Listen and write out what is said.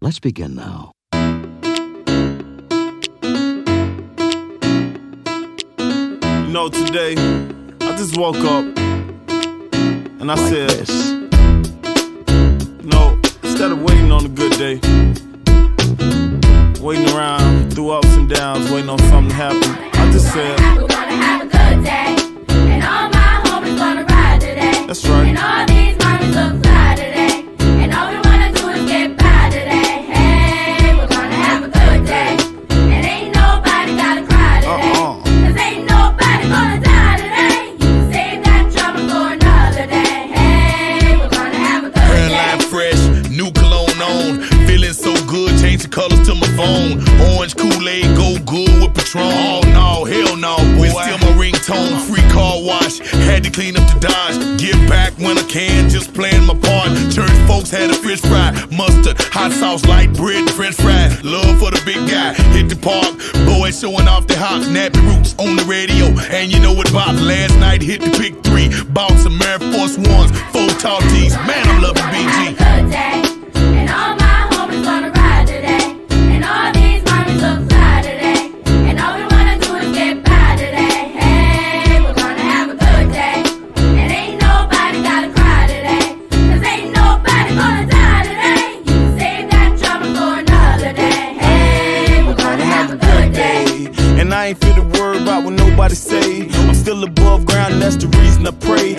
Let's begin now. You know, today, I just woke up and I Like said, this. you know, instead of waiting on a good day, waiting around through ups and downs, waiting on something to happen, I just said, We're gonna have a good day, and all my homies gonna ride today. that's right. And all these mommies look fly today, and all we wanna do is get by today. Hey, we're gonna have a good day, and ain't nobody gotta cry today. Cause ain't nobody gonna die today. You can save that drama for another day. Hey, we're gonna have a good Hairline day. fresh, new cologne on. Feeling so good, change the colors to my phone. Orange Kool-Aid, go good with Patron. Oh no, hell no, boy. Still my ringtone, free car wash. Had to clean up the Dodge. Give back when I can, just playing my part. Church folks had a fish fry, mustard, hot sauce, light bread, French fries. Love for the big guy. Hit the park, boys showing off their hops, nappy roots on the radio. And you know what about last night? Hit the pick 3, bought some Air Force Ones, 4 tall tees. Man, I'm loving BG. Good day, and all my homies gonna ride today, and all these mommies look fly today, and all we wanna do is get by today. Hey, we're gonna have a good day, and ain't nobody gotta cry today, cause ain't nobody gonna die today. You can save that drama for another day. Hey, we're gonna have a good day. And I ain't fit to worry about what nobody say. I'm still above ground and that's the reason I pray.